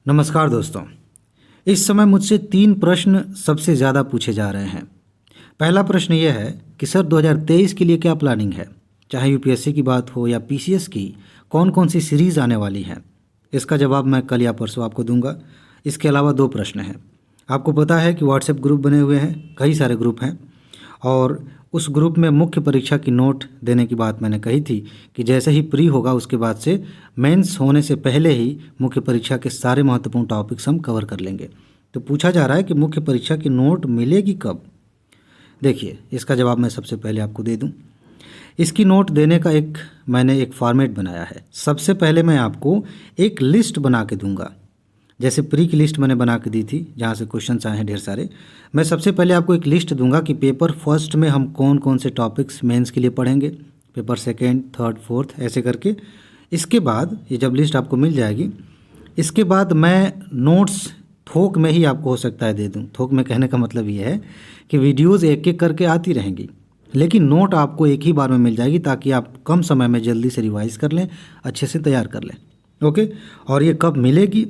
नमस्कार दोस्तों। इस समय मुझसे 3 प्रश्न सबसे ज़्यादा पूछे जा रहे हैं। पहला प्रश्न यह है कि सर 2023 के लिए क्या प्लानिंग है? चाहे यूपीएससी की बात हो या पीसीएस की, कौन कौन सी सीरीज़ आने वाली हैं? इसका जवाब मैं कल या परसों आपको दूंगा। इसके अलावा 2 प्रश्न हैं। आपको पता है कि व्हाट्सएप ग्रुप बने हुए हैं, कई सारे ग्रुप हैं, और उस ग्रुप में मुख्य परीक्षा की नोट देने की बात मैंने कही थी कि जैसे ही प्री होगा उसके बाद से मेंस होने से पहले ही मुख्य परीक्षा के सारे महत्वपूर्ण टॉपिक्स हम कवर कर लेंगे। तो पूछा जा रहा है कि मुख्य परीक्षा की नोट मिलेगी कब? देखिए, इसका जवाब मैं सबसे पहले आपको दे दूं। इसकी नोट देने का मैंने एक फॉर्मेट बनाया है। सबसे पहले मैं आपको एक लिस्ट बना के दूंगा। जैसे प्री की लिस्ट मैंने बना के दी थी जहाँ से क्वेश्चंस आए हैं ढेर सारे। मैं सबसे पहले आपको एक लिस्ट दूंगा कि पेपर फर्स्ट में हम कौन कौन से टॉपिक्स मेंस के लिए पढ़ेंगे, पेपर सेकंड, थर्ड, फोर्थ, ऐसे करके। इसके बाद ये जब लिस्ट आपको मिल जाएगी, इसके बाद मैं नोट्स थोक में ही आपको हो सकता है दे दूँ। थोक में कहने का मतलब ये है कि वीडियोज़ एक एक करके आती रहेंगी, लेकिन नोट आपको एक ही बार में मिल जाएगी ताकि आप कम समय में जल्दी से रिवाइज़ कर लें, अच्छे से तैयार कर लें। ओके, और ये कब मिलेगी?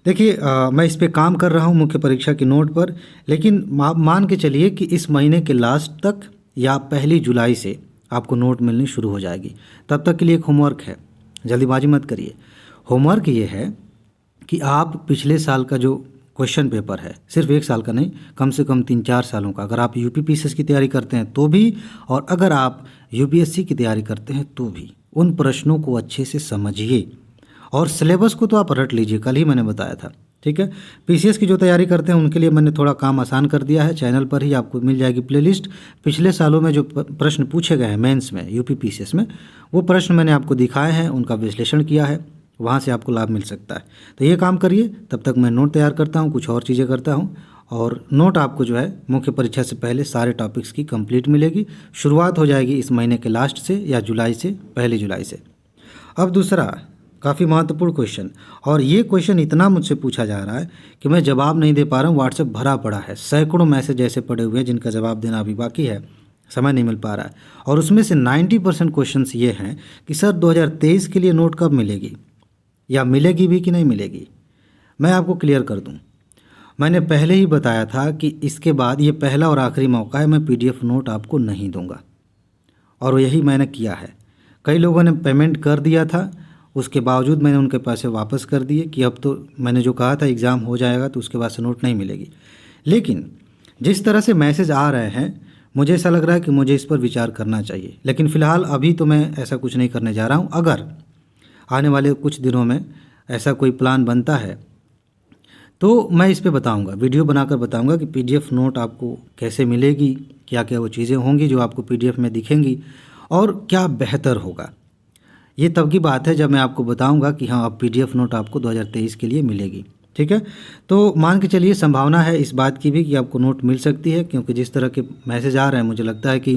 देखिए, मैं इस पे काम कर रहा हूँ मुख्य परीक्षा की नोट पर, लेकिन मान के चलिए कि इस महीने के लास्ट तक या 1 जुलाई से आपको नोट मिलनी शुरू हो जाएगी। तब तक के लिए एक होमवर्क है, जल्दीबाजी मत करिए। होमवर्क ये है कि आप पिछले साल का जो क्वेश्चन पेपर है, सिर्फ 1 साल का नहीं, कम से कम 3-4 सालों का, अगर आप यूपी पीसीएस की तैयारी करते हैं तो भी, और अगर आप यूपीएससी की तैयारी करते हैं तो भी, उन प्रश्नों को अच्छे से समझिए और सिलेबस को तो आप रट लीजिए। कल ही मैंने बताया था, ठीक है। पीसीएस की जो तैयारी करते हैं उनके लिए मैंने थोड़ा काम आसान कर दिया है। चैनल पर ही आपको मिल जाएगी प्लेलिस्ट। पिछले सालों में जो प्रश्न पूछे गए हैं मेंस में, यूपी पीसीएस में, वो प्रश्न मैंने आपको दिखाए हैं, उनका विश्लेषण किया है, वहाँ से आपको लाभ मिल सकता है। तो ये काम करिए, तब तक मैं नोट तैयार करता हूँ, कुछ और चीज़ें करता हूँ, और नोट आपको जो है मुख्य परीक्षा से पहले सारे टॉपिक्स की कंप्लीट मिलेगी। शुरुआत हो जाएगी इस महीने के लास्ट से या जुलाई से, 1 जुलाई से। अब दूसरा काफ़ी महत्वपूर्ण क्वेश्चन, और ये क्वेश्चन इतना मुझसे पूछा जा रहा है कि मैं जवाब नहीं दे पा रहा हूँ। व्हाट्सएप भरा पड़ा है, सैकड़ों मैसेज ऐसे पड़े हुए हैं जिनका जवाब देना अभी बाकी है, समय नहीं मिल पा रहा है। और उसमें से 90% क्वेश्चंस ये हैं कि सर 2023 के लिए नोट कब मिलेगी, या मिलेगी भी कि नहीं मिलेगी। मैं आपको क्लियर कर दूं, मैंने पहले ही बताया था कि इसके बाद ये पहला और आखिरी मौका है, मैं पीडीएफ नोट आपको नहीं दूंगा, और यही मैंने किया है। कई लोगों ने पेमेंट कर दिया था, उसके बावजूद मैंने उनके पैसे वापस कर दिए कि अब तो मैंने जो कहा था एग्ज़ाम हो जाएगा तो उसके बाद से नोट नहीं मिलेगी। लेकिन जिस तरह से मैसेज आ रहे हैं, मुझे ऐसा लग रहा है कि मुझे इस पर विचार करना चाहिए। लेकिन फ़िलहाल अभी तो मैं ऐसा कुछ नहीं करने जा रहा हूँ। अगर आने वाले कुछ दिनों में ऐसा कोई प्लान बनता है तो मैं इस पे बताऊंगा, वीडियो बनाकर बताऊंगा कि पीडीएफ नोट आपको कैसे मिलेगी, क्या क्या वो चीज़ें होंगी जो आपको पीडीएफ में दिखेंगी, और क्या बेहतर होगा। ये तब की बात है जब मैं आपको बताऊंगा कि हाँ, अब पीडीएफ नोट आपको 2023 के लिए मिलेगी, ठीक है। तो मान के चलिए संभावना है इस बात की भी कि आपको नोट मिल सकती है, क्योंकि जिस तरह के मैसेज आ रहे हैं मुझे लगता है कि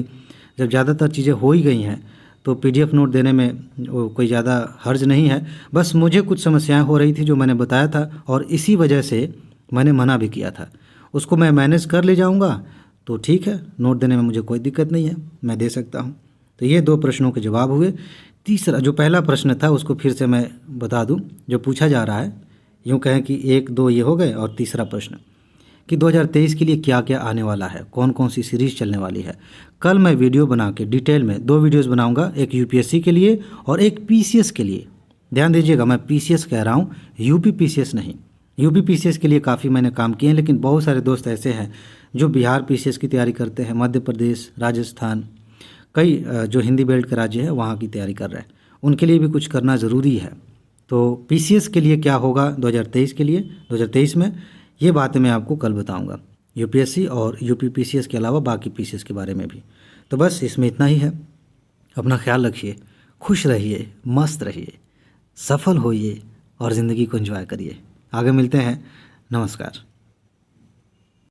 जब ज़्यादातर चीज़ें हो ही गई हैं तो पीडीएफ नोट देने में कोई ज़्यादा हर्ज नहीं है। बस मुझे कुछ समस्याएं हो रही थी जो मैंने बताया था, और इसी वजह से मैंने मना भी किया था। उसको मैं मैनेज कर ले जाऊंगा तो ठीक है, नोट देने में मुझे कोई दिक्कत नहीं है, मैं दे सकता हूं। तो ये 2 प्रश्नों के जवाब हुए। तीसरा जो पहला प्रश्न था उसको फिर से मैं बता दूं, जो पूछा जा रहा है, यूँ कहें कि 1-2 ये हो गए, और तीसरा प्रश्न कि 2023 के लिए क्या क्या आने वाला है, कौन कौन सी सीरीज़ चलने वाली है। कल मैं वीडियो बना के डिटेल में 2 वीडियोस बनाऊंगा, एक यूपीएससी के लिए और एक पीसीएस के लिए। ध्यान दीजिएगा, मैं पीसीएस कह रहा हूँ, यूपी पीसीएस नहीं। यूपी पीसीएस के लिए काफ़ी मैंने काम किए हैं, लेकिन बहुत सारे दोस्त ऐसे हैं जो बिहार पीसीएस की तैयारी करते हैं, मध्य प्रदेश, राजस्थान, कई जो हिंदी बेल्ट के राज्य है वहाँ की तैयारी कर रहे हैं, उनके लिए भी कुछ करना ज़रूरी है। तो पीसीएस के लिए क्या होगा 2023 के लिए, 2023 में, ये बातें मैं आपको कल बताऊंगा, यूपीएससी और यूपी पीसीएस के अलावा बाकी पीसीएस के बारे में भी। तो बस इसमें इतना ही है। अपना ख्याल रखिए, खुश रहिए, मस्त रहिए, सफल होइए और ज़िंदगी को एंजॉय करिए। आगे मिलते हैं। नमस्कार।